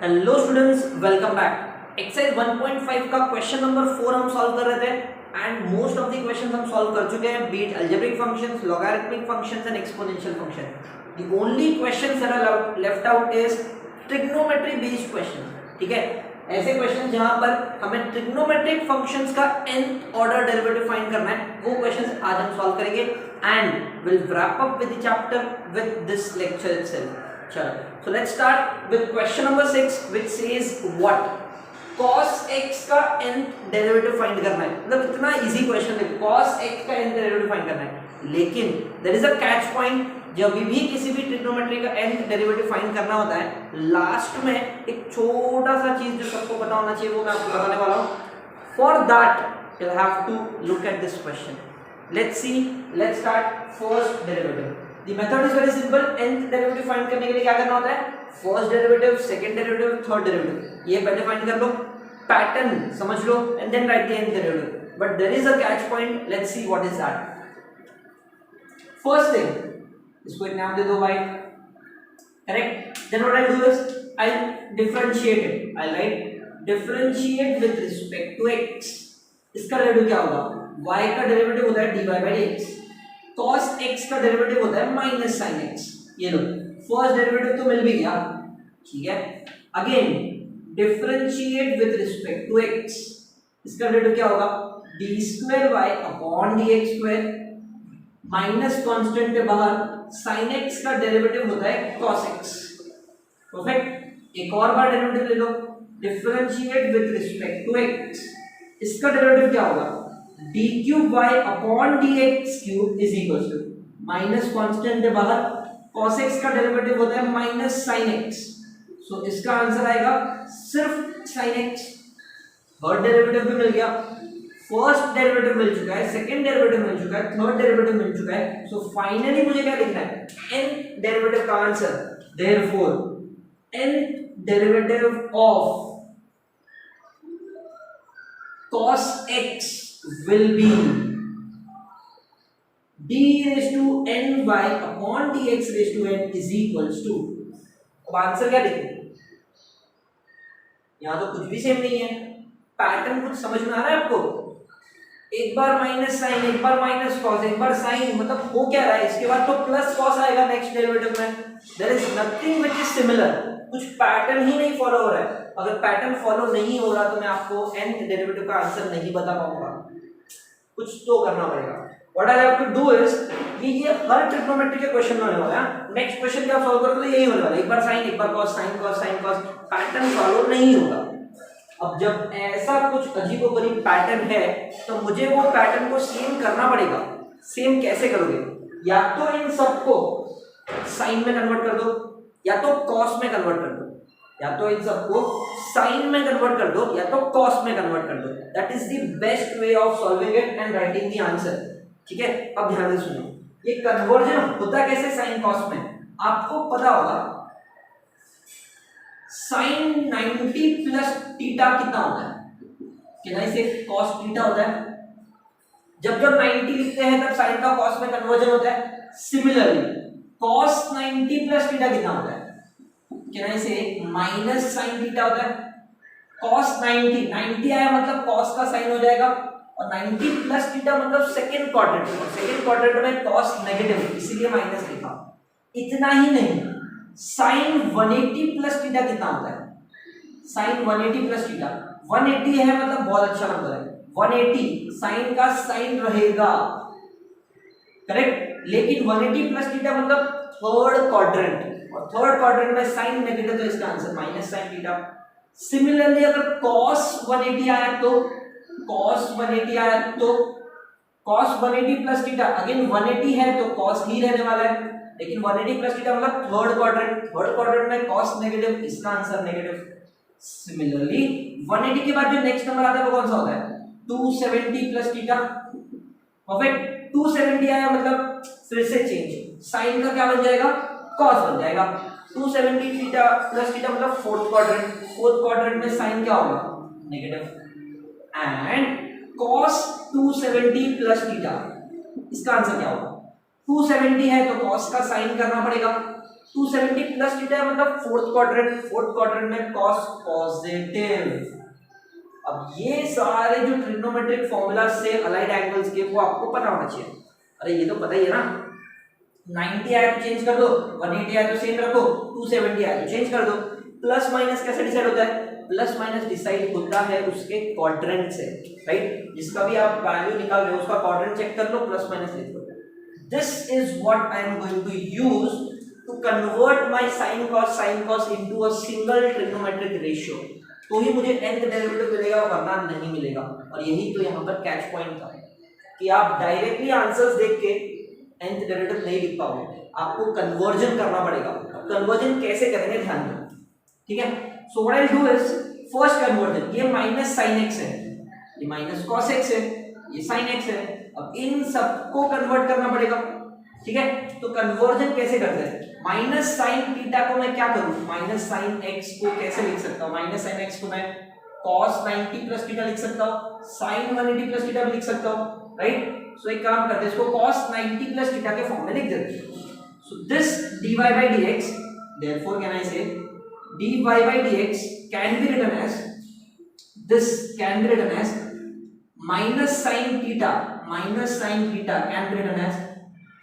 Hello students, welcome back. Exercise 1.5 का question number 4 हम solve कर रहे थे and most of the questions हम सॉल्व कर चुके हैं, be it algebraic functions, logarithmic functions and exponential function. The only questions that are left out is trigonometry based questions. ठीक है, ऐसे क्वेश्चन जहां पर हमें ट्रिग्नोमेट्रिक फंक्शंस का nth ऑर्डर डेरिवेटिव फाइंड करना है, वो क्वेश्चंस आज हम सॉल्व करेंगे and will wrap up with the chapter with this lecture itself. चलो, so let's start with question number 6 which says what cos x का nth डेरिवेटिव फाइंड करना है। मतलब इतना इजी क्वेश्चन है, cos x का nth डेरिवेटिव फाइंड करना है, लेकिन there is a catch point. जब भी किसी भी ट्रिग्नोमेट्री का nth डेरिवेटिव फाइंड करना होता है, लास्ट में एक छोटा सा चीज जो सबको पता होना चाहिए वो मैं आपको बताने वाला हूं। For that you'll have to look at this question. Let's start first derivative. The method is very simple. nth derivative find करने के लिए क्या करना होता है? First derivative, second derivative, third derivative, ये पहले फाइंड कर लो, पैटर्न समझ लो and then write the nth derivative. But there is a catch point, let's see what is that. First thing, इसको एक नाम दे दो y, correct. Then what I do is I differentiate it. I write differentiate with respect to x। इसका derivative क्या होगा? y का derivative होता है dy by dx, cos x का डेरिवेटिव होता है माइनस sin x। ये लो, फर्स्ट डेरिवेटिव तो मिल भी गया, ठीक है। Again differentiate with respect to x, इसका डेरिवेटिव क्या होगा? d2y upon dx2 minus constant के बाहर sin x का डेरिवेटिव होता है cos x। परफेक्ट। एक और बार डेरिवेटिव ले लो, differentiate with respect to x, इसका डेरिवेटिव क्या होगा? d cube y upon dx cube is equal to minus constant के बाहर cos x का डेरिवेटिव होता है माइनस sin x। सो इसका आंसर आएगा सिर्फ sin x। थर्ड डेरिवेटिव भी मिल गया, फर्स्ट डेरिवेटिव मिल चुका है, सेकंड डेरिवेटिव मिल चुका है, थर्ड डेरिवेटिव मिल चुका है। सो फाइनली मुझे क्या लिखना है? n डेरिवेटिव का answer. Therefore n derivative of cos x will be d raised to n y upon dx raised to n is equals to। अब आंसर क्या लिखें? यहां तो कुछ भी सेम नहीं है, पैटर्न कुछ समझ में आ रहा है आपको? एक बार माइनस साइन, एक बार माइनस कॉस, एक बार साइन, मतलब हो क्या रहा है? इसके बाद तो प्लस कॉस आएगा नेक्स्ट डेरिवेटिव में। There is nothing which is similar, कुछ पैटर्न ही नहीं फॉलो हो रहा है। अगर पैटर्न फॉलो नहीं हो रहा तो मैं आपको nth डेरिवेटिव का आंसर नहीं बता पाऊंगा, कुछ तो करना पड़ेगा। What I have to do is कि ये हर ट्रिग्नोमेट्री के क्वेश्चन में होने वाला है। नेक्स्ट क्वेश्चन क्या सॉल्व करोगे तो यही होने वाला है, एक बार साइन, एक बार cos, sine cos, sine cos, pattern follow नहीं होगा। अब जब ऐसा कुछ अजीबोगरीब पैटर्न है तो मुझे वो पैटर्न को सेम करना पड़ेगा। सेम कैसे करोगे? या तो इन सबको साइन में कन्वर्ट कर दो, या तो कॉस में कन्वर्ट कर दो, या तो इन सबको साइन में कन्वर्ट कर दो, या तो कॉस में कन्वर्ट कर दो। That is the best way of solving it and writing the answer. ठीक है, अब ध्यान से सुनो, ये कन्वर्जन होता कैसे साइन कॉस में? आपको पता होगा साइन 90 प्लस थीटा कितना होता है? कितना से कॉस थीटा होता है। जब 90 लिखते हैं तब साइन का कॉस में कन्वर्जन होता है। सिमिलरली कॉस 90 प्लस थीटा कितना होता है? कितना से माइनस साइन थीटा होता है। कॉस 90 आया मतलब कॉस का साइन हो जाएगा, और 90 प्लस थीटा मतलब सेकंड क्वाड्रेंट, और सेकंड क्वाड्रेंट में कॉस नेगेटिव, इसीलिए माइनस लिखा। इतना ही नहीं, साइन 180 प्लस थीटा कितना होता है? साइन 180 प्लस थीटा, 180 है मतलब बहुत अच्छा नंबर है। 180 साइन का साइन रहेगा, करेक्ट। लेकिन 180 प्लस थीटा मतलब थर्ड क्वाड्रेंट, और थर्ड क्वाड्रेंट में साइन नेगेटिव, तो इसका answer minus sine theta. Similarly अगर cos 180 आया तो cos 180 आया तो cos 180 प्लस थीटा, अगेन 180 है तो cos ही रहने वाला है, लेकिन 180 प्लस थीटा मतलब थर्ड क्वाड्रेंट, थर्ड क्वाड्रेंट में cos नेगेटिव, इसका आंसर नेगेटिव। सिमिलरली 180 के बाद जो नेक्स्ट नंबर आता है वो कौन सा होता है? 270 प्लस थीटा। परफेक्ट। 270 आया मतलब फिर से चेंज, साइन का क्या बन जाएगा? कॉस बन जाएगा। 270 थीटा प्लस थीटा मतलब फोर्थ क्वाड्रेंट, फोर्थ क्वाड्रेंट में साइन क्या होगा? Negative. And cos 270 plus theta, इसका आंसर क्या होगा? 270 है तो cos का साइन करना पड़ेगा, 270 प्लस थीटा है मतलब फोर्थ क्वाड्रेंट में कॉस पॉजिटिव। अब ये सारे जो ट्रिग्नोमेट्रिक फॉर्मूला से अलाइड एंगल्स के वो आपको पता होना चाहिए। अरे ये तो पता ही है ना, 90 आया तो चेंज कर दो, 180 आया तो सेम रखो, 270 आया तो चेंज कर दो। प्लस माइनस कैसे डिसाइड होता है? प्लस माइनस डिसाइड होता है उसके क्वाड्रेंट से, राइट? जिसका भी आप वैल्यू निकाल रहे हो उसका क्वाड्रेंट चेक कर लो, प्लस माइनस लिख लो। This is what I am going to use to convert my sin cos into a single trigonometric ratio. तो ही मुझे nth डेरिवेटिव मिलेगा, वरना नहीं मिलेगा। और यही तो यहाँ पर कैच पॉइंट था कि आप डायरेक्टली आंसर्स देख के nth डेरिवेटिव नहीं लिख पाओगे, आपको कन्वर्जन करना पड़ेगा। कन्वर्जन कैसे करेंगे ध्यान दो, ठीक है? सो what I do is first conversion, ये माइनस sin x है, ये माइनस cos x है, ये sin x है। अब इन सबको कन्वर्ट करना पड़ेगा, ठीक है? तो कन्वर्जन कैसे करते हैं? माइनस साइन थीटा को मैं क्या करूं? माइनस साइन x को कैसे लिख सकता हूं? माइनस साइन x को मैं cos 90 प्लस थीटा लिख सकता हूं, sin 180 प्लस थीटा भी लिख सकता हूं, राइट? सो एक काम करते हैं, इसको cos 90 प्लस थीटा के फॉर्म में लिख देते हैं। So this dy by dx, therefore can I say dy by dx can be written as, this can be written as minus sin theta can be written as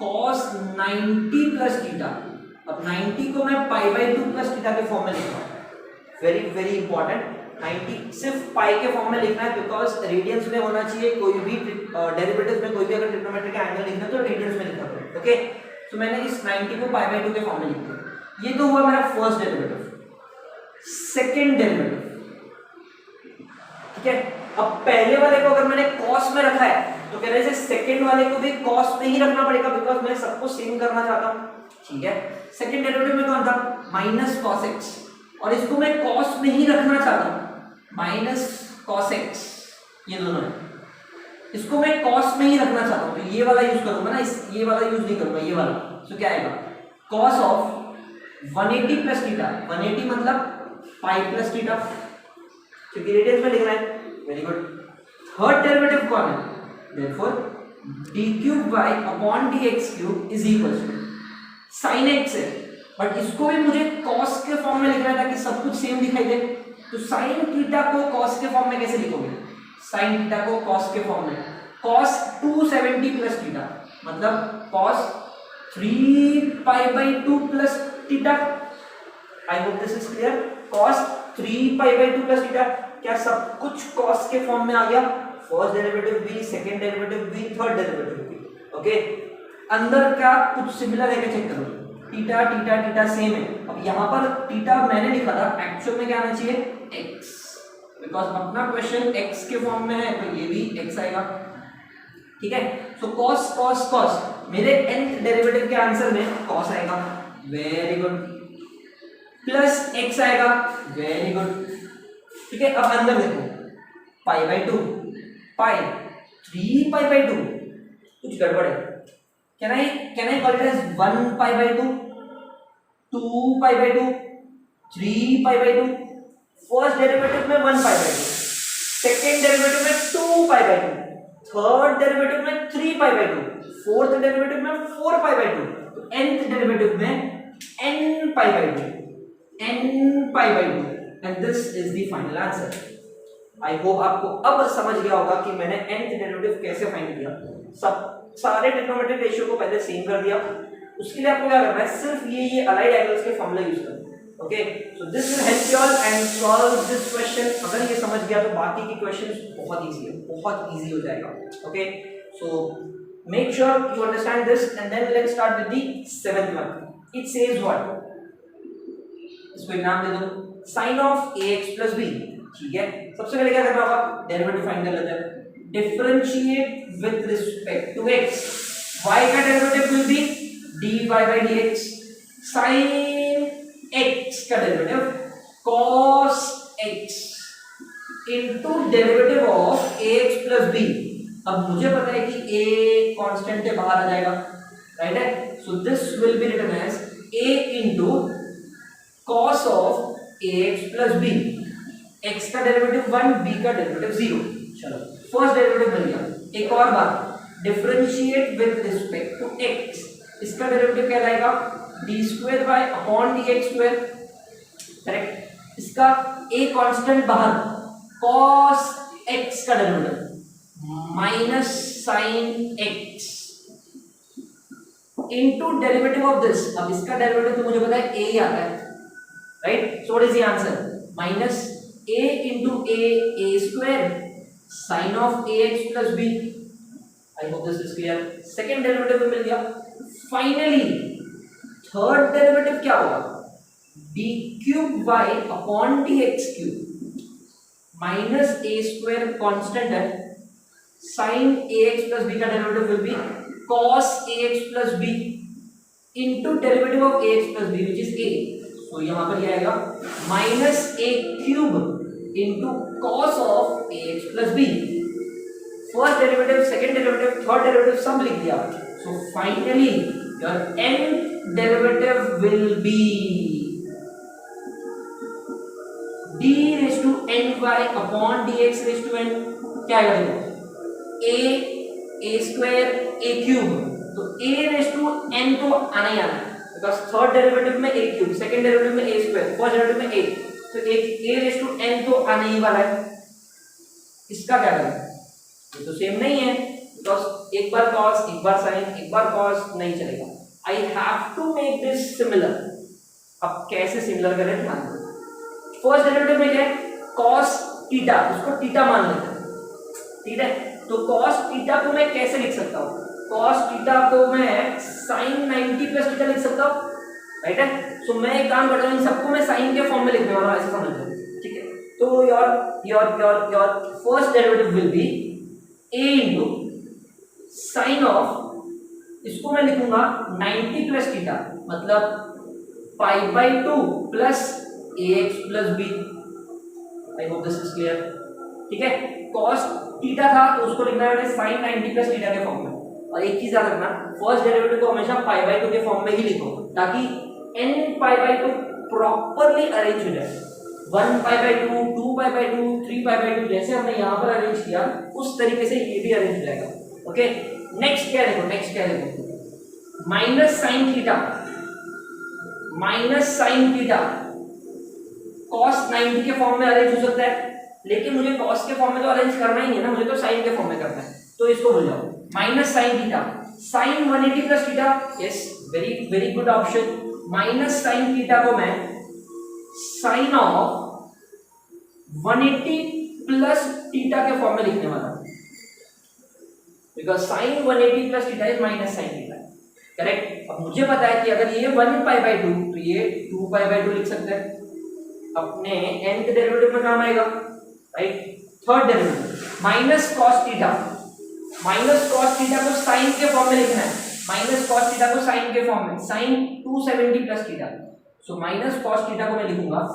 cos 90 plus theta. अब 90 को मैं पाई by 2 plus theta के form में लिख रहा हूं। Very very important, 90 सिर्फ पाई के फॉर्म में लिखना है, बिकॉज रेडियंस में होना चाहिए। कोई भी डेरिवेटिव में कोई भी अगर ट्रिग्नोमेट्रिक एंगल लिखना है तो रेडियंस में लिखना पड़ेगा, ओके? तो मैंने इस 90 को पाई बाई 2 के फॉर्म में लिख दिया। ये तो हुआ मेरा फर्स्ट डेरिवेटिव। सेकंड डेरिवेटिव, ठीक है? अब पहले वाले को अगर मैंने कॉस में रखा है तो कहने से सेकंड वाले को भी कॉस में ही रखना पड़ेगा, बिकॉज मैं सबको सेम करना चाहता हूं, ठीक है? सेकंड डेरिवेटिव में कौन था? माइनस कॉस एक्स, और इसको मैं कॉस में ही रखना चाहता हूं, माइनस कॉस एक्स। ये दोनों है, इसको मैं कॉस में ही रखना चाहता हूं, तो ये वाला यूज करूंगा ना, ये वाला यूज नहीं करूंगा, ये वाला। तो क्या आएगा? कॉस ऑफ 180 प्लस थीटा, 180 मतलब पाई प्लस थीटा, क्योंकि रेडियंस में लिख रहा है। Very good. थर्ड डेरिवेटिव कौन है? Therefore, d cube y upon dx cube is equal to sin x है, बट इसको भी मुझे cos के फॉर्म में लिखना है ताकि सब कुछ सेम दिखाई दे। तो sin थीटा को cos के फॉर्म में कैसे लिखोगे? sin थीटा को cos के फॉर्म में cos 270 प्लस थीटा मतलब cos 3 pi by 2 plus theta. I hope this is clear. cos 3 pi by 2 plus theta, क्या सब कुछ cos के फॉर्म में आ गया? फर्स्ट डेरिवेटिव भी, सेकंड डेरिवेटिव भी, थर्ड डेरिवेटिव भी, ओके? अंदर क्या कुछ सिमिलर है क्या चेक करो। थीटा थीटा थीटा सेम है। अब यहाँ पर थीटा मैंने लिखा था, एक्चुअल में क्या आना चाहिए? x, बिकॉज अपना क्वेश्चन x के फॉर्म में है तो ये भी x आएगा, ठीक है? सो cos cos cos, मेरे nth डेरिवेटिव के आंसर में cos आएगा, वेरी गुड, प्लस x आएगा, वेरी गुड, ठीक है? अब अंदर देखो, पाई बाई 2, पाई 3 पाई बाई 2, कुछ गड़बड़ है। Can I call it as 1 pi by 2, 2 pi by 2, 3 pi by 2। First derivative में 1 पाई बाई 2, सेकेंड डेरिवेटिव में 2 पाई बाई 2, थर्ड डेरिवेटिव में 3 पाई बाई 2, फोर्थ डेरिवेटिव में 4 पाई बाई 2, तो nth डेरिवेटिव में n pi by 2, n pi by 2, and this is the final answer. I hope आपको अब समझ गया होगा कि मैंने nth डेरिवेटिव कैसे फाइंड किया। सब सारे ट्रिग्नोमेट्रिक रेशियो को पहले सेम कर दिया। उसके लिए आपको क्या करना है? सिर्फ ये अलाइड एंगल्स के फॉर्मूला यूज करना, okay? So this will help you all and solve this question. अगर ये समझ गया तो बाकी के क्वेश्चंस बहुत इजी है, बहुत इजी हो जाएगा, okay? So make sure you understand this and then let's start with the seventh one. It says what? इसको नाम दे दो sin of ax plus b, ठीक है? सबसे पहले क्या करना होगा? डेरिवेटिव फाइंड कर लेते हैं। Differentiate with respect to x, y का derivative will be dy by dx, sin x का derivative cos x into derivative of ax plus b। अब मुझे पता है कि a कांस्टेंट के बाहर आ जाएगा, राइट है? So this will be written as a into cos of ax plus b, x का डेरिवेटिव 1, b का डेरिवेटिव 0। चलो फर्स्ट डेरिवेटिव बन गया। एक और बात, differentiate with respect to x, इसका डेरिवेटिव क्या आएगा? D square by upon D X square, correct. इसका ए कांस्टेंट बाहर, cos x का derivative minus sine x into derivative of this. अब इसका डेरिवेटिव तो मुझे पता है a ही आता है, right. So what is the answer, minus a into a square sine of ax plus b। I hope this is clear. Second derivative मिल गया। फाइनली थर्ड डेरिवेटिव क्या होगा, d cube y upon dx cube minus a square constant है, sine ax plus b का derivative will be cos ax plus b into derivative of ax plus b which is a। तो यहां पर ये आएगा minus a cube into cos of ax plus b। First derivative, second derivative, third derivative सब लिख दिया। So finally your nth derivative will be d raise to ny upon dx raise to n। क्या आएगा देखो, a square a cube, तो a raise to n तो आना ही आना है, बिकॉज़ थर्ड डेरिवेटिव में a क्यूब, सेकंड डेरिवेटिव में a स्क्वायर, फर्स्ट डेरिवेटिव में a, तो a रेज़ टू n तो आने ही वाला है। इसका क्या करें, ये तो सेम नहीं है, बिकॉज़ एक बार cos एक बार sin एक बार cos नहीं चलेगा। I have to make this similar. अब कैसे सिमिलर करें ध्यान दो। फर्स्ट डेरिवेटिव में क्या है, cos थीटा, उसको थीटा मान लेते हैं, ठीक है। तो cos थीटा को मैं कैसे लिख सकता हूँ, cos थीटा को मैं sin 90 प्लस थीटा लिख सकता हूँ, राइट है। सो मैं एक काम करता हूँ, इन सबको मैं sin के फॉर्म में लिखने वाला हूँ, ऐसे समझ लो, ठीक है। तो your first derivative will B a into sine of, इसको मैं लिखूंगा 90 प्लस थीटा, मतलब पाई by 2 plus ax plus b। I hope this is clear, ठीक है। cos थीटा था तो उसको लिखना है sin 90 प्लस थीटा के फॉर्म में। और एक चीज याद रखना, फर्स्ट डेरिवेटिव को हमेशा पाई बाई 2 के फॉर्म में ही लिखो, ताकि n pi by 2 properly arrange हो जाए। 1 pi by 2, 2 pi by 2, 3 pi by 2, जैसे हमने यहाँ पर अरेंज किया उस तरीके से ये भी अरेंज हो जाएगा। ओके, नेक्स्ट क्या देखो, नेक्स्ट क्या देखो, minus sine theta, minus sine theta cos 90 के फॉर्म में अरेंज हो सकता है, लेकिन मुझे cos के फॉर्म में तो अरेंज करना ही है ना, मुझे तो sin के फॉर्म में करना है, तो इसको भूल जाओ। Minus sine theta, sin 180 plus theta, yes very very good option. Minus sine theta को मैं साइन ऑफ 180 प्लस थीटा के फॉर्म में लिखने वाला हूं, because sin 180 plus theta is minus sine theta, correct. अब मुझे पता है कि अगर ये 1 पाई बाई 2 तो ये 2 पाई बाई 2 लिख सकते हैं, अपने nth डेरिवेटिव में काम आएगा, right. Third derivative minus cos theta, minus cos theta को sin के फॉर्म में लिखना है, माइनस cos थीटा को sin के फॉर्म में, sin 270 plus theta. So minus cos theta को मैं लिखूंगा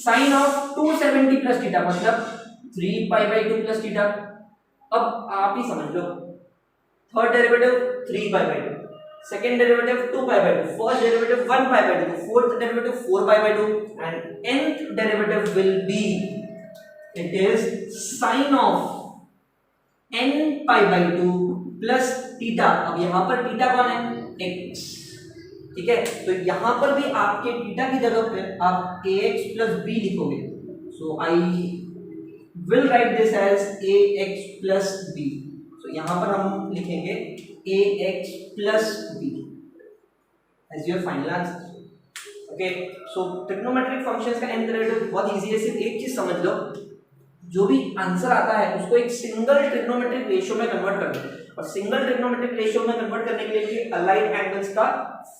sin ऑफ 270 प्लस थीटा, मतलब 3 पाई बाई 2 प्लस थीटा। अब आप ही समझ लो, third derivative 3 pi by 2, second derivative 2 pi by 2, first derivative 1 pi by 2, fourth derivative 4 pi by 2, and nth derivative will be, it is sin of n pi by 2 plus theta। अब यहाँ पर theta कौन है, x, ठीक है। तो यहाँ पर भी आपके थीटा की जगह पे आप ax plus b लिखोगे, so I will write this as ax plus b। तो यहाँ पर हम लिखेंगे ax plus b as your final answer। okay, so trigonometric functions का nth डेरिवेटिव बहुत इजी है। सिर्फ एक चीज समझ लो, जो भी आंसर आता है उसको एक सिंगल ट्रिग्नोमेट्रिक रेशियो में कन्वर्ट कर दो, और सिंगल ट्रिग्नोमेट्रिक रेशियो में कन्वर्ट करने के लिए अलाइड एंगल्स का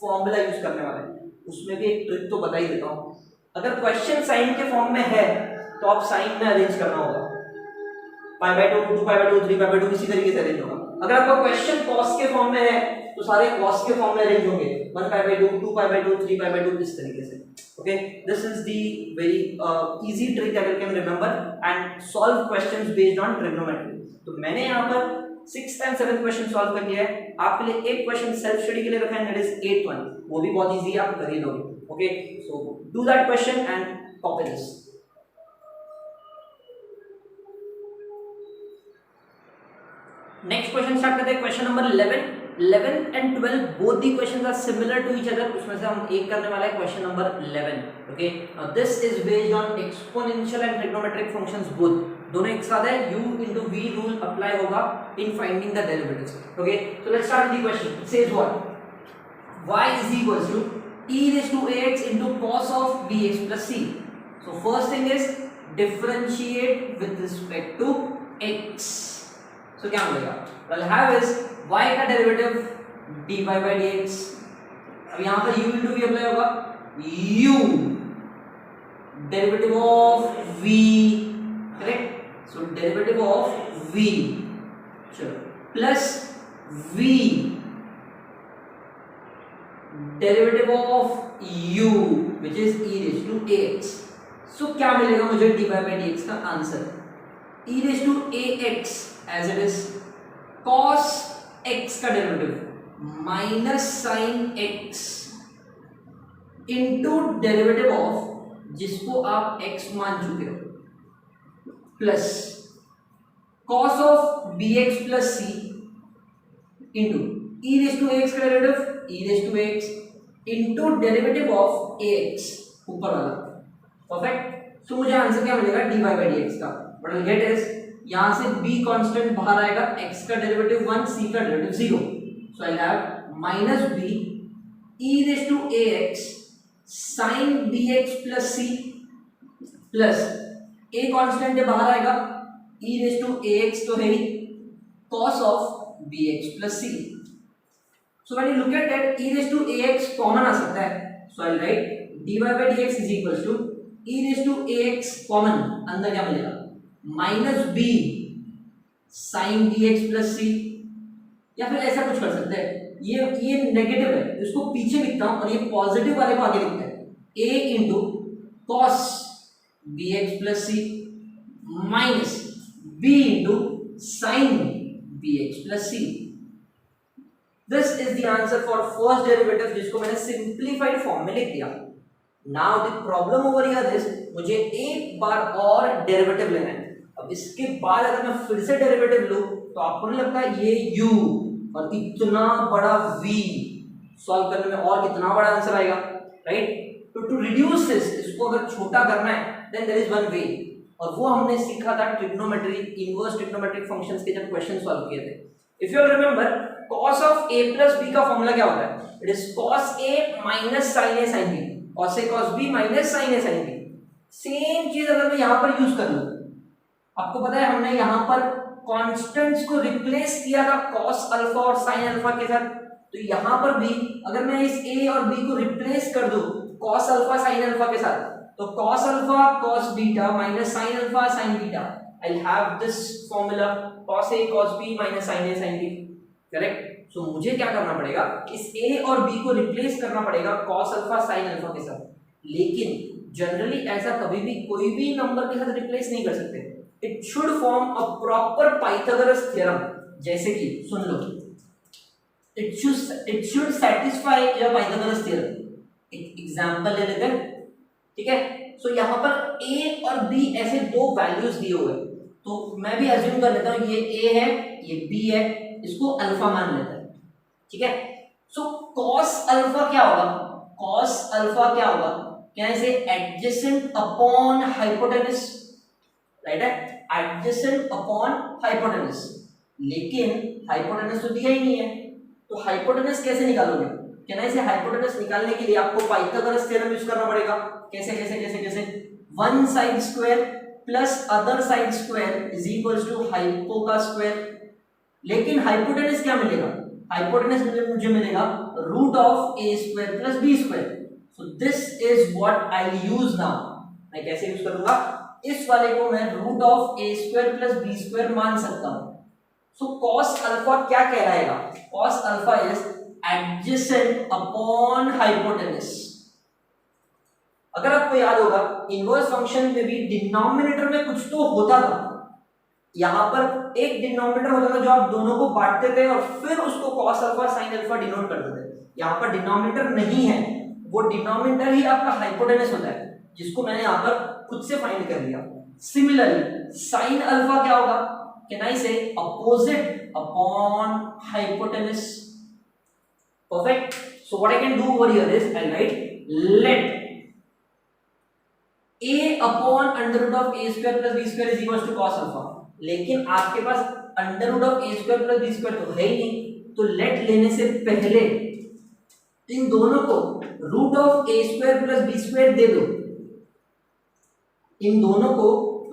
फॉर्मूला यूज करने वाले हैं। उसमें भी एक ट्रिक तो बता ही देता हूँ। अगर क्वेश्चन साइन के फॉर्म में है तो आप साइन में अरेंज करना होगा, पाई by 2, 2 pi by 2, 3 pi by 2 इसी तरीके से अरेंज होगा। अगर आपका क्वेश्चन cos के फॉर्म में है तो सारे cos के फॉर्म में अरेंज होंगे, 1 pi by 2, 2 pi by 2, 3 pi by 2 इस तरीके से। Okay, this is the very easy trick that you can remember and solve questions based on trigonometry. तो मैंने यहाँ पर 6th and 7th question solve कर लिया है। आपके लिए एक क्वेश्चन सेल्फ स्टडी के लिए रखा है, दैट इज 8th वन, वो भी बहुत इजी है, आप कर ही लोगे। Okay, so do that question and copy this. Next question start करते हैं, question number 11। 11 and 12 both the questions are similar to each other. उसमें से हम एक करने वाला है question number 11. Okay, now this is based on exponential and trigonometric functions both. दोनों एक साथ है. U into V rule apply होगा in finding the derivatives. Okay, so let's start with the question. It says what? Y is equals to e raised to ax into cos of bx plus c. So first thing is differentiate with respect to x. So क्या मिलेगा? Well, have is y का derivative dy by dx. अब यहाँ पर u into v apply होगा. u derivative of v, correct? So derivative of v, चलो, plus v derivative of u which is e raised to ax. So क्या मिलेगा मुझे dy by dx का answer? e raised to ax as it is cos x का derivative minus sine x into derivative of जिसको आप x मान चुके हो plus cos of bx plus c into e raised to ax का derivative e raised to ax into derivative of ax ऊपर वाला. Perfect. सो मुझे आंसर क्या मिलेगा dy by dx का? व्हाट आई गेट इज यहां से b कांस्टेंट बाहर आएगा, x का डेरिवेटिव 1, c का derivative 0. So I have minus b e raised to ax sin bx plus c plus a constant है बाहर आएगा, e raised to ax तो है ही, cos of bx plus c. So when you look at that, e raised to ax common आ सकता है. So I'll write dy by dx is equals to e raised to ax common, अंदर क्या मिलेगा? Minus b sin bx plus c. या फिर ऐसा कुछ कर सकते हैं, ये नेगेटिव है, इसको पीछे लिखता हूं और ये पॉजिटिव वाले को आगे लिखते हैं. a into cos bx plus c minus b into sin bx plus c. This is the answer for first derivative जिसको मैंने simplified form में लिख दिया. Now the problem over here is मुझे एक बार और डेरिवेटिव लेना है. अब इसके बाद अगर मैं फिर से डेरिवेटिव लूं तो आपको नहीं लगता ये u और इतना बड़ा v सॉल्व करने में और कितना बड़ा आंसर आएगा, राइट? तो टू रिड्यूस दिस, इसको अगर छोटा करना है then there is one way, और वो हमने सीखा था ट्रिग्नोमेट्री, इनवर्स ट्रिग्नोमेट्रिक फंक्शंस के जब क्वेश्चन सॉल्व किए थे. If you remember cos of a plus b का फॉर्मूला क्या होता है? It is cos a minus sin a sin b, cos a cos b minus sin a sin b. Same चीज अगर मैं यहां पर यूज कर लूं, आपको पता है हमने यहां पर कांस्टेंट्स को रिप्लेस किया था cos अल्फा और sin अल्फा के साथ. तो यहां पर भी अगर मैं इस a और b को रिप्लेस कर दूं cos अल्फा sin अल्फा के साथ, तो cos alpha cos beta minus sin alpha sin beta, I'll have this formula cos a cos b minus sin a sin b. Correct. So मुझे क्या करना पड़ेगा, इस a और b को रिप्लेस करना पड़ेगा cos अल्फा sin अल्फा के साथ. लेकिन जनरली ऐसा कभी भी कोई भी नंबर के साथ रिप्लेस नहीं कर सकते. It should form a proper Pythagoras theorem. जैसे कि सुन लो, it should satisfy your Pythagoras theorem. एक एग्जांपल ले लेते हैं, ठीक है? सो यहाँ पर a और b ऐसे दो वैल्यूज दिए हुए, तो मैं भी अज्यूम कर लेता हूँ ये a है ये b है, इसको अल्फा मान लेते हैं, ठीक है? सो cos अल्फा क्या होगा? cos अल्फा क्या होगा? क्या इसे एडजेसेंट अपॉन हाइपोटेनस, राइट है? Adjacent upon hypotenuse. लेकिन हाइपोटेनस तो दिया ही नहीं है, तो हाइपोटेनस कैसे निकालोगे? क्या ना इसे हाइपोटेनस निकालने के लिए आपको पाइथागोरस थ्योरम यूज करना पड़ेगा. कैसे कैसे कैसे कैसे? One side square plus other side square is equals to hypo का स्क्वायर. लेकिन हाइपोटेनस क्या मिलेगा? हाइपोटेनस मुझे मिलेगा root of a square plus b square. So this is what I will use now. मैं कैसे यूज करूंगा? इस वाले को मैं root of a square plus b square मान सकता हूं. सो cos अल्फा क्या कहलाएगा? cos alpha is adjacent upon hypotenuse. अगर आपको याद होगा इनवर्स फंक्शन में भी डिनोमिनेटर में कुछ तो होता था. यहां पर एक डिनोमिनेटर होता था जो आप दोनों को बांटते थे और फिर उसको cos alpha sin alpha denote करते थे. यहां पर डिनोमिनेटर नहीं है, वो डिनोमिनेटर ही आपका हाइपोटेनस होता है, जिसको मैंने यहां पर खुद से फाइंड कर लिया. सिमिलरली sin अल्फा क्या होगा? कैन आई से opposite upon hypotenuse. Perfect. So what I can do over here is I'll write let a upon under root of a square plus b square is equals to cos alpha. लेकिन आपके पास under root of a square plus b square तो है ही नहीं, तो late लेने से पहले इन दोनों को root of a square plus b square दे दो, इन दोनों को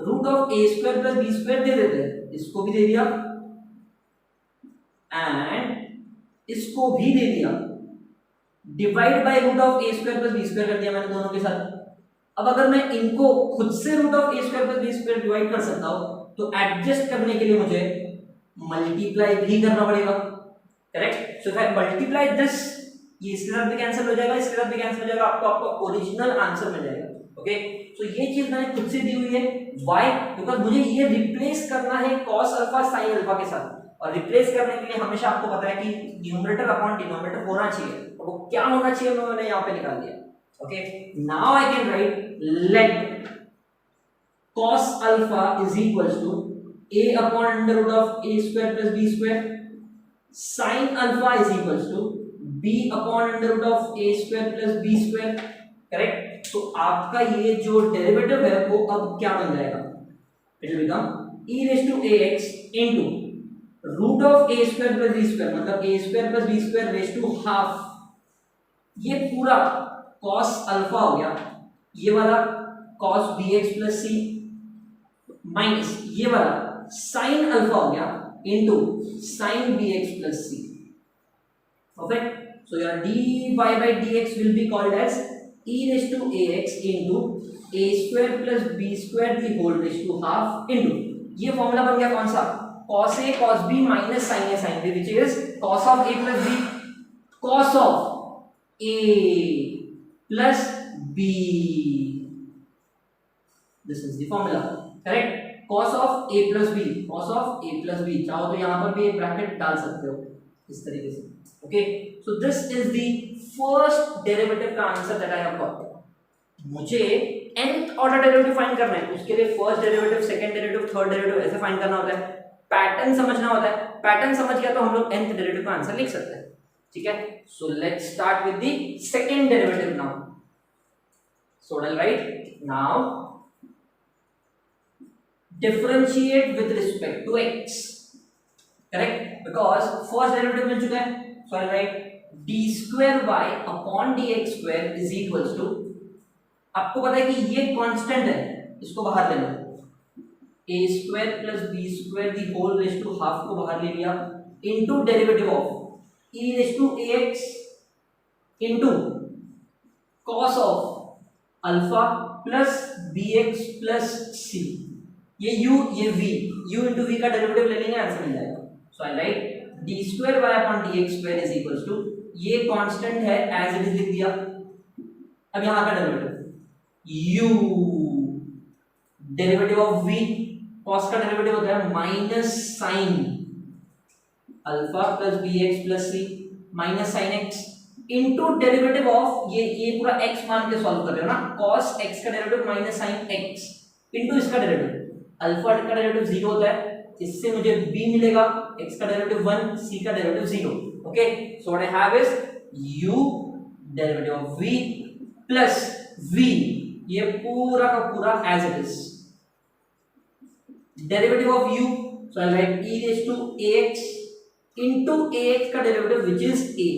root of a square plus b square दे देते हैं, इसको भी दे दिया एंड इसको भी दे दिया, divide by root of a square plus b square कर दिया मैंने दोनों के साथ। अब अगर मैं इनको खुद से root of a square plus b square divide कर सकता हूं, तो एडजस्ट करने के लिए मुझे मल्टीप्लाई भी करना पड़ेगा, correct. So if I multiply this, ये इसके साथ भी कैंसिल हो जाएगा, इसके साथ भी कैंसिल हो जाएगा, आपको आपका ओरिजिनल आंसर मिल जाएगा। ओके, सो ये चीज मैंने खुद से दी हुई है, व्हाई? बिकॉज़ मुझे ये रिप्लेस करना है cos अल्फा sin अल्फा के साथ, और रिप्लेस करने के लिए हमेशा आपको पता है कि न्यूमरेटर अपॉन डिनोमिनेटर होना चाहिए, और वो क्या होना चाहिए मैंने यहाँ पे निकाल दिया। Okay, now I can right let cos alpha is equals to a upon under root of a square plus b square, sin alpha is equals to b upon under root of a square plus b square, correct. तो आपका ये जो derivative है वो अब क्या बन जाएगा, it will become e raised to ax into root of a square plus b square, मतलब a square plus b square raised to half, ये पूरा cos alpha हो गया, ये वाला cos bx plus c minus ये वाला sin अल्फा हो गया into sin bx plus c। Perfect. So your dy by dx will be called as e raised to ax into a square plus b square the whole raised to half into, ये formula बन गया कौन सा, cos a cos b minus sin a sin b, which is cos of a plus b cos of a plus b, this is the formula, correct। cos of a plus b, cos of a plus b, चाहो तो यहां पर भी एक bracket डाल सकते हो इस तरीके से। Okay, so this is the first derivative का answer that I have got. मुझे nth ऑर्डर डेरिवेटिव फाइंड करना है, उसके लिए first derivative, second derivative, third derivative ऐसे फाइंड करना होता है, पैटर्न समझना होता है। पैटर्न समझ गया तो हम लोग nth डेरिवेटिव का आंसर लिख सकते हैं, ठीक है। So let's start with the second derivative now. So I right now differentiate with respect to x, correct, because first derivative मिल चुका है, so I'll write d square y upon dx square is equals to, आपको पता है कि ये constant है, इसको बाहर ले लो, a square plus b square the whole raised to half को बाहर ले लिया, into derivative of e raised to ax into cos of alpha plus bx plus c, ये u ये v, u into v का डेरिवेटिव ले लेंगे, answer मिल जाएगा। सो I right d square y upon dx square is equals to, ये constant है as it is लिख दिया, अब यहां का derivative u, derivative of v, cos का डेरिवेटिव होता है minus sin alpha plus bx plus c minus sin x into derivative of ये पूरा x मान के सॉल्व कर रहे हो ना, cos x का derivative minus sin x into इसका डेरिवेटिव, अल्फा का डेरिवेटिव 0 होता है, इससे मुझे b मिलेगा, x का डेरिवेटिव 1, c का derivative 0। Okay, so what I have is u derivative of v plus v, ये पूरा का पूरा as it is, derivative of u, so I write e raise to ax into ax का डेरिवेटिव which is a।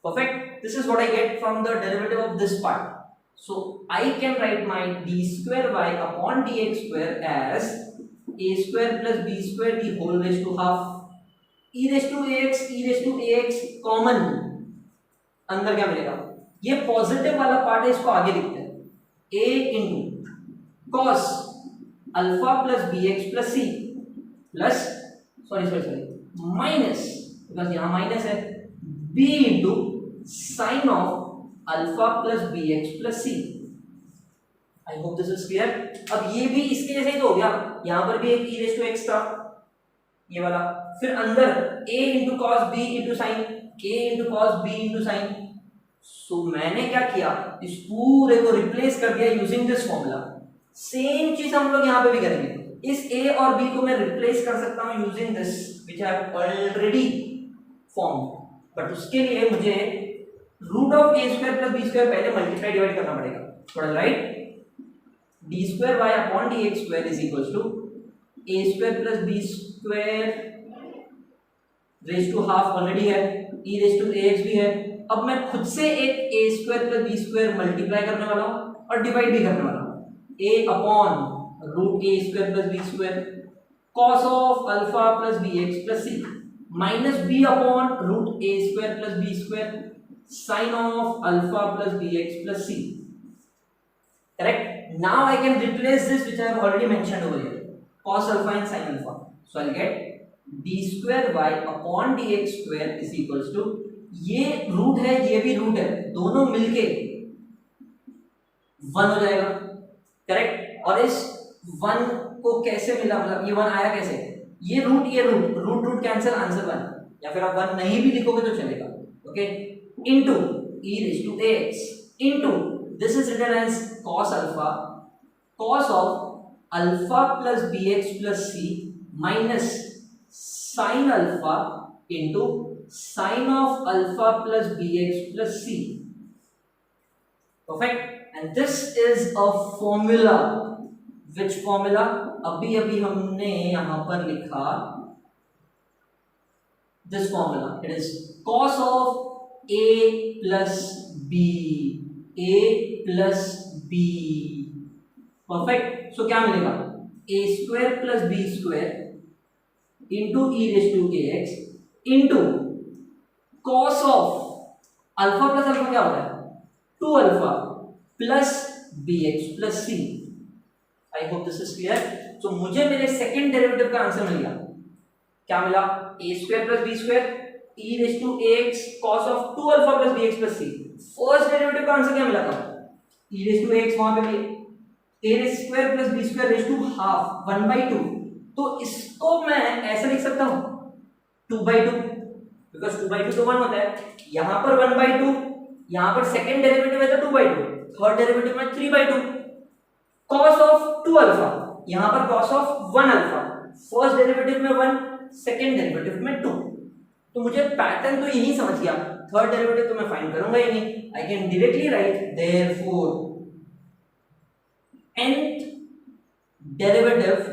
Perfect, this is what I get from the derivative of this part. So I can write my d square y upon dx square as a square plus b square the whole raised to half, e raised to ax common, अंदर क्या मिलेगा, ये positive वाला part है, इसको आगे लिखते हैं, a into cos alpha plus bx plus c plus sorry minus, because यहाँ माइनस है, b into sin of alpha plus bx plus c। I hope this is clear. अब ये भी इसके जैसे ही तो हो गया, यहां पर भी एक e रेज़ टू x था, ये वाला, फिर अंदर a into cos b into sin, a into cos b into sin। सो मैंने क्या किया, इस पूरे को रिप्लेस कर दिया यूजिंग दिस फॉर्मूला। सेम चीज हम लोग यहां पे भी करेंगे, इस a और b को मैं रिप्लेस कर सकता हूं using this which I have already formed. But उसके लिए मुझे root of A square plus B square पहले मल्टीप्लाई डिवाइड करना पड़ेगा, थोड़ा right. D square Y upon D X square is equal to A square plus B square raise to half already है, E raise to A X भी है। अब मैं खुद से एक A square plus B square multiply करने वाला हूं और डिवाइड भी करने वाला हूं। A upon root A square plus B square cos of alpha plus B X plus C minus B upon root A square plus B square sine of alpha plus B X plus C. Correct? Now I can replace this which I have already mentioned over here, cos alpha and sin alpha. So I'll get d square y upon dx square is equals to, ये root है ये भी root है, दोनों मिलके 1 हो जाएगा, correct. और इस 1 को कैसे मिला, मतलब ये 1 आया कैसे, ये रूट रूट कैंसिल, आंसर 1, या फिर आप 1 नहीं भी लिखोगे तो चलेगा, okay. Into e raised to ax into this is written as cos alpha, cos of alpha plus bx plus c minus sin alpha into sin of alpha plus bx plus c. Perfect. And this is a formula. Which formula? अभी हमने यहां पर लिखा this formula. It is cos of a plus b. a plus b. Perfect. So क्या मिलेगा, a square plus b square into e raised to ax into cos of alpha plus alpha क्या होता है 2 alpha plus bx plus c. I hope this is clear. So मुझे मेरे second derivative का answer मिल गया, क्या मिला, a square plus b square e raised to ax cos of 2 alpha plus bx plus c. First derivative का answer क्या मिला था, e raised to ax वहां पे भी a raised square plus b square raised to half 1/2, तो इसको मैं ऐसे लिख सकता हूं 2/2, बिकॉज 2/2 तो 1 होता है, यहां पर 1/2, यहां पर सेकंड डेरिवेटिव है तो 2/2, थर्ड डेरिवेटिव में 3/2, cos of 2 अल्फा, यहां पर cos of 1 alpha, first derivative में 1, सेकंड डेरिवेटिव में 2, तो मुझे पैटर्न तो यही समझ गया, थर्ड डेरिवेटिव तो मैं फाइंड करूंगा ही नहीं। I can directly write therefore nth derivative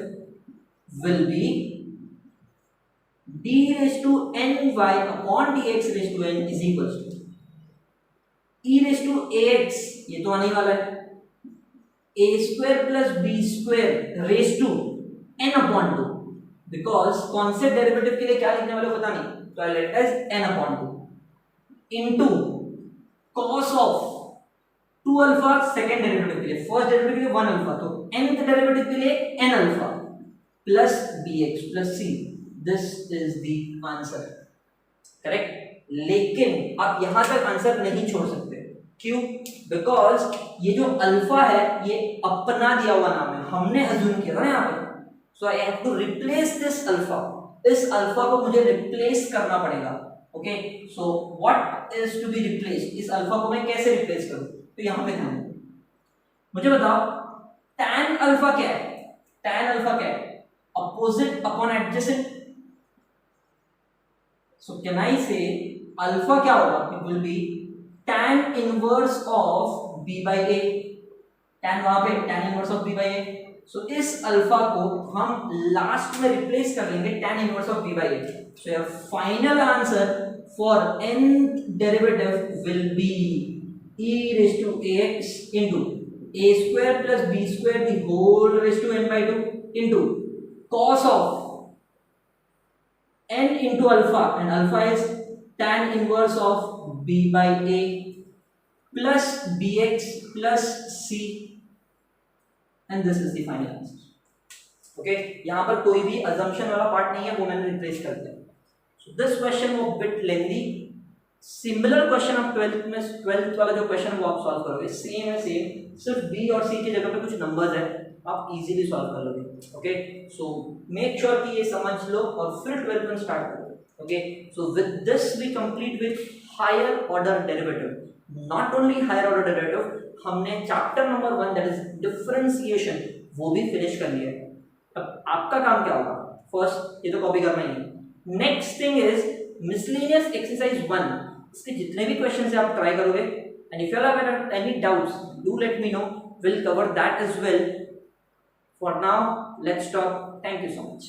will be d raised to ny upon dx raised to n is equals to e raised to ax, ये तो आने वाला है, a square plus b square raised to n upon 2, because concept derivative के लिए क्या लिखने वाले पता नहीं, तो I let as n upon 2 into cos of 2 alpha second derivative के लिए, फर्स्ट डेरिवेटिव के लिए 1 अल्फा, तो nth डेरिवेटिव के लिए n alpha plus bx plus c. This is the answer, correct. लेकिन आप यहां तक आंसर नहीं छोड़ सकते, क्यों, बिकॉज ये जो अल्फा है ये अपना दिया हुआ नाम है, हमने अज्यूम किया था ना यहाँ पे, so I have to replace this alpha, इस अल्फा को मुझे रिप्लेस करना पड़ेगा, okay. So what is to be replaced, इस अल्फा को मैं कैसे रिप्लेस करूं, तो यहां पे ध्यान दो, मुझे बताओ tan अल्फा क्या है, tan अल्फा क्या है, opposite upon adjacent, so can I से अल्फा क्या होगा, it will be tan inverse of b by a, tan वहां पे tan inverse of b by a, सो इस अल्फा को हम लास्ट में रिप्लेस कर लेंगे tan inverse of b by a, so your final answer for nth derivative will be e raised to ax into a square plus b square the whole raised to n by 2 into cos of n into alpha, and alpha is tan inverse of b by a plus bx plus c, and this is the final answer. Okay, यहाँ पर कोई भी assumption वाला part नहीं है, वो मैंने replace कर दिया। So this question was bit lengthy. Similar question आप 12th में 12th वाला जो क्वेश्चन वो आप सॉल्व करोगे, सेम है सेम, सिर्फ b और c की जगह पे कुछ नंबर्स है, आप इजीली सॉल्व कर लोगे, ओके। सो मेक श्योर कि ये समझ लो और फिर 12th में स्टार्ट करो, okay. So with this we complete with higher order derivative, not only higher order derivative, हमने chapter number 1 that is differentiation वो भी फिनिश कर लिया है। अब आपका काम क्या होगा, फर्स्ट ये तो कॉपी करना ही है, next thing is miscellaneous exercise 1, इसके जितने भी क्वेश्चन है आप ट्राई करोगे, and if you have any doubts do let me know, will cover that as well. For now let's stop. Thank you so much.